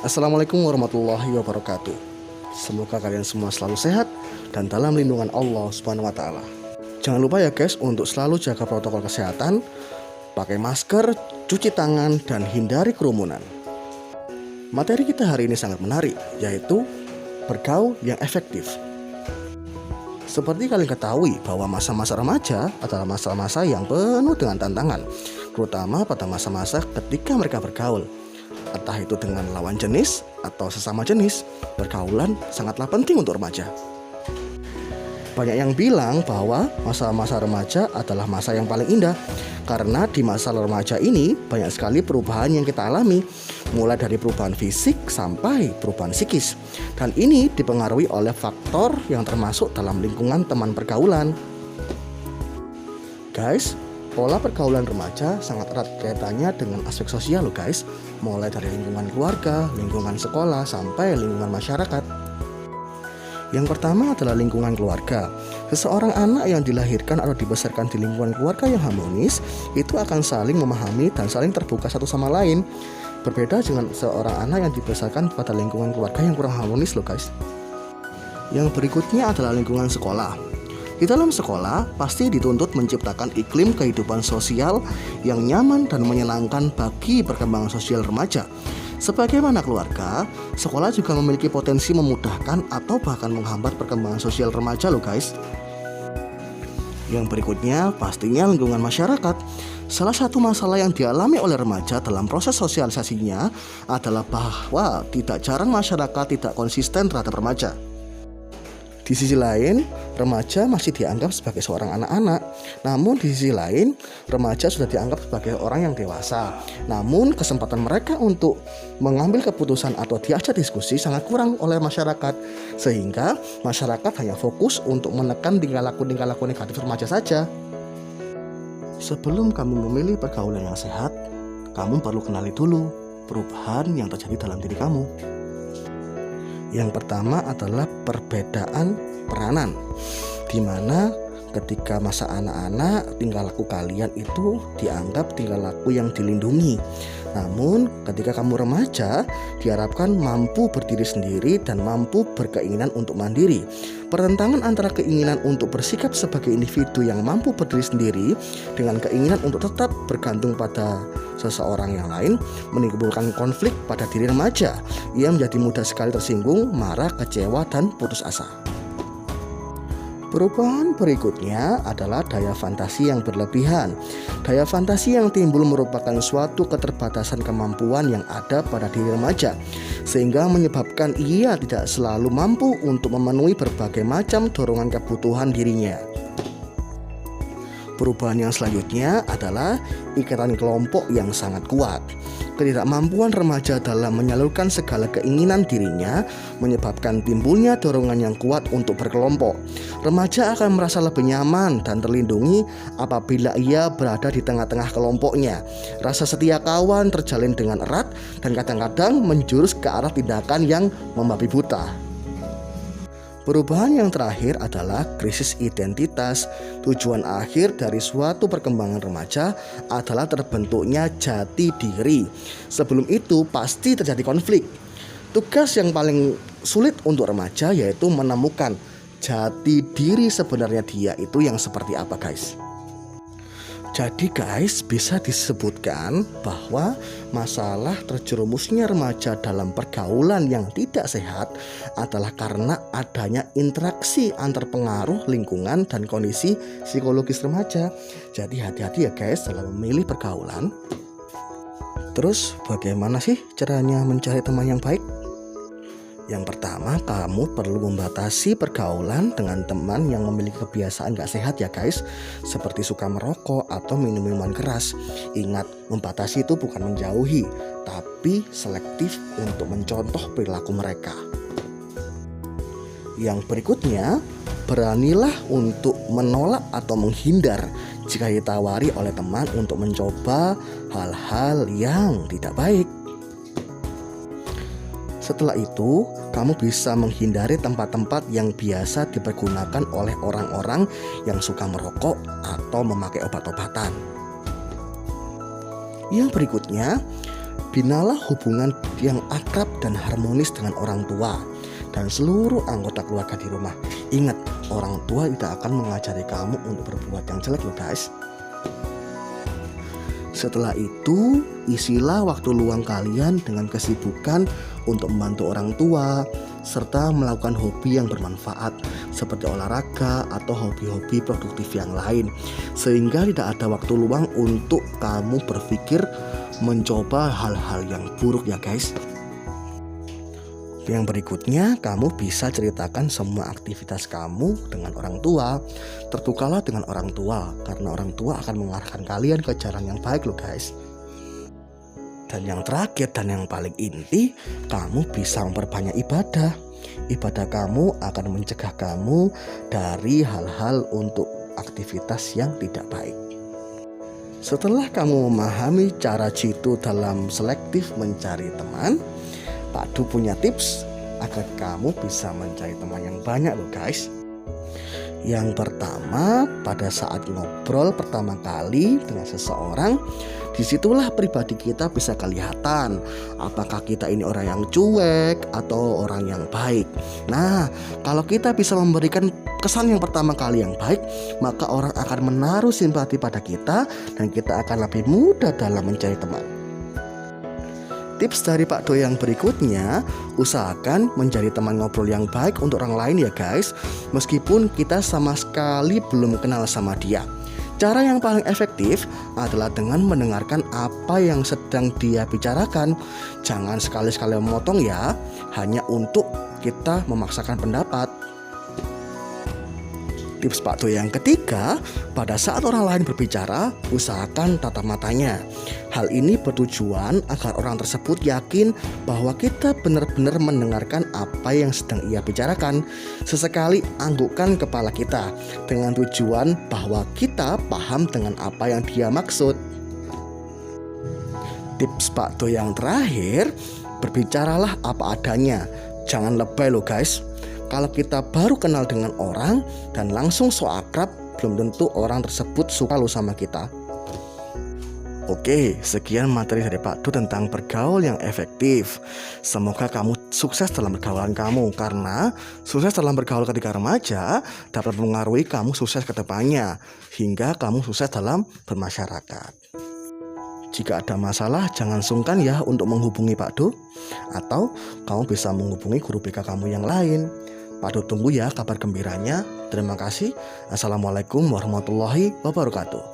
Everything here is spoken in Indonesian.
Assalamualaikum warahmatullahi wabarakatuh. Semoga kalian semua selalu sehat dan dalam lindungan Allah Subhanahu wa Ta'ala. Jangan lupa ya guys untuk selalu jaga protokol kesehatan, pakai masker, cuci tangan, dan hindari kerumunan. Materi kita hari ini sangat menarik, yaitu bergaul yang efektif. Seperti kalian ketahui bahwa masa-masa remaja adalah masa-masa yang penuh dengan tantangan, terutama pada masa-masa ketika mereka bergaul. Entah itu dengan lawan jenis atau sesama jenis, pergaulan sangatlah penting untuk remaja. Banyak yang bilang bahwa masa-masa remaja adalah masa yang paling indah, karena di masa remaja ini banyak sekali perubahan yang kita alami, mulai dari perubahan fisik sampai perubahan psikis. Dan ini dipengaruhi oleh faktor yang termasuk dalam lingkungan teman pergaulan. Guys, pola pergaulan remaja sangat erat kaitannya dengan aspek sosial loh guys. Mulai dari lingkungan keluarga, lingkungan sekolah, sampai lingkungan masyarakat. Yang pertama adalah lingkungan keluarga. Seseorang anak yang dilahirkan atau dibesarkan di lingkungan keluarga yang harmonis, itu akan saling memahami dan saling terbuka satu sama lain. Berbeda dengan seorang anak yang dibesarkan pada lingkungan keluarga yang kurang harmonis loh guys. Yang berikutnya adalah lingkungan sekolah. Di dalam sekolah, pasti dituntut menciptakan iklim kehidupan sosial yang nyaman dan menyenangkan bagi perkembangan sosial remaja. Sebagaimana keluarga, sekolah juga memiliki potensi memudahkan atau bahkan menghambat perkembangan sosial remaja loh guys. Yang berikutnya, pastinya lingkungan masyarakat. Salah satu masalah yang dialami oleh remaja dalam proses sosialisasinya adalah bahwa tidak jarang masyarakat tidak konsisten terhadap remaja. Di sisi lain, remaja masih dianggap sebagai seorang anak-anak. Namun di sisi lain, remaja sudah dianggap sebagai orang yang dewasa. Namun kesempatan mereka untuk mengambil keputusan atau diajak diskusi sangat kurang oleh masyarakat. Sehingga masyarakat hanya fokus untuk menekan tingkah laku negatif remaja saja. Sebelum kamu memilih pergaulan yang sehat, kamu perlu kenali dulu perubahan yang terjadi dalam diri kamu. Yang pertama adalah perbedaan peranan, di mana ketika masa anak-anak tingkah laku kalian itu dianggap tingkah laku yang dilindungi. Namun ketika kamu remaja diharapkan mampu berdiri sendiri dan mampu berkeinginan untuk mandiri. Pertentangan antara keinginan untuk bersikap sebagai individu yang mampu berdiri sendiri dengan keinginan untuk tetap bergantung pada seseorang yang lain menimbulkan konflik pada diri remaja. Ia menjadi mudah sekali tersinggung, marah, kecewa, dan putus asa. Perubahan berikutnya adalah daya fantasi yang berlebihan. Daya fantasi yang timbul merupakan suatu keterbatasan kemampuan yang ada pada diri remaja, sehingga menyebabkan ia tidak selalu mampu untuk memenuhi berbagai macam dorongan kebutuhan dirinya. Perubahan yang selanjutnya adalah ikatan kelompok yang sangat kuat. Ketidakmampuan remaja dalam menyalurkan segala keinginan dirinya menyebabkan timbulnya dorongan yang kuat untuk berkelompok. Remaja akan merasa lebih nyaman dan terlindungi apabila ia berada di tengah-tengah kelompoknya. Rasa setia kawan terjalin dengan erat dan kadang-kadang menjurus ke arah tindakan yang membabi buta. Perubahan yang terakhir adalah krisis identitas. Tujuan akhir dari suatu perkembangan remaja adalah terbentuknya jati diri. Sebelum itu pasti terjadi konflik. Tugas yang paling sulit untuk remaja yaitu menemukan jati diri sebenarnya dia itu yang seperti apa guys. Jadi guys, bisa disebutkan bahwa masalah terjerumusnya remaja dalam pergaulan yang tidak sehat adalah karena adanya interaksi antar pengaruh lingkungan dan kondisi psikologis remaja. Jadi hati-hati ya guys dalam memilih pergaulan. Terus bagaimana sih caranya mencari teman yang baik? Yang pertama, kamu perlu membatasi pergaulan dengan teman yang memiliki kebiasaan gak sehat ya guys, seperti suka merokok atau minum minuman keras. Ingat, membatasi itu bukan menjauhi, tapi selektif untuk mencontoh perilaku mereka. Yang berikutnya, beranilah untuk menolak atau menghindar jika ditawari oleh teman untuk mencoba hal-hal yang tidak baik. Setelah itu, kamu bisa menghindari tempat-tempat yang biasa dipergunakan oleh orang-orang yang suka merokok atau memakai obat-obatan. Yang berikutnya, Binalah hubungan yang akrab dan harmonis dengan orang tua dan seluruh anggota keluarga di rumah. Ingat, orang tua tidak akan mengajari kamu untuk berbuat yang jelek loh guys. Setelah itu, isilah waktu luang kalian dengan kesibukan untuk membantu orang tua serta melakukan hobi yang bermanfaat seperti olahraga atau hobi-hobi produktif yang lain, sehingga tidak ada waktu luang untuk kamu berpikir mencoba hal-hal yang buruk ya guys. Yang berikutnya, kamu bisa ceritakan semua aktivitas kamu dengan orang tua. Terbukalah dengan orang tua, karena orang tua akan mengarahkan kalian ke jalan yang baik loh guys. Dan yang terakhir dan yang paling inti, kamu bisa memperbanyak ibadah. Ibadah kamu akan mencegah kamu dari hal-hal untuk aktivitas yang tidak baik. Setelah kamu memahami cara jitu dalam selektif mencari teman, Pak Du punya tips agar kamu bisa mencari teman yang banyak loh guys. Yang pertama, pada saat ngobrol pertama kali dengan seseorang, disitulah pribadi kita bisa kelihatan apakah kita ini orang yang cuek atau orang yang baik. Nah, kalau kita bisa memberikan kesan yang pertama kali yang baik, maka orang akan menaruh simpati pada kita dan kita akan lebih mudah dalam mencari teman. Tips dari Pak Do yang berikutnya, usahakan menjadi teman ngobrol yang baik untuk orang lain ya guys, meskipun kita sama sekali belum kenal sama dia. Cara yang paling efektif adalah dengan mendengarkan apa yang sedang dia bicarakan. Jangan sekali-sekali memotong ya, hanya untuk kita memaksakan pendapat. Tips Pak Do yang ketiga, pada saat orang lain berbicara, usahakan tatap matanya. Hal ini bertujuan agar orang tersebut yakin bahwa kita benar-benar mendengarkan apa yang sedang ia bicarakan. Sesekali anggukkan kepala kita dengan tujuan bahwa kita paham dengan apa yang dia maksud. Tips Pak Do yang terakhir, berbicaralah apa adanya. Jangan lebay loh guys. Kalau kita baru kenal dengan orang dan langsung so akrab, belum tentu orang tersebut suka lo sama kita. Oke, sekian materi dari Pak Du tentang bergaul yang efektif. Semoga kamu sukses dalam pergaulan kamu, karena sukses dalam bergaul ketika remaja dapat mengaruhi kamu sukses ke depannya, hingga kamu sukses dalam bermasyarakat. Jika ada masalah, jangan sungkan ya untuk menghubungi Pak Du, atau kamu bisa menghubungi guru BK kamu yang lain. Pak Du tunggu ya kabar gembiranya. Terima kasih. Assalamualaikum warahmatullahi wabarakatuh.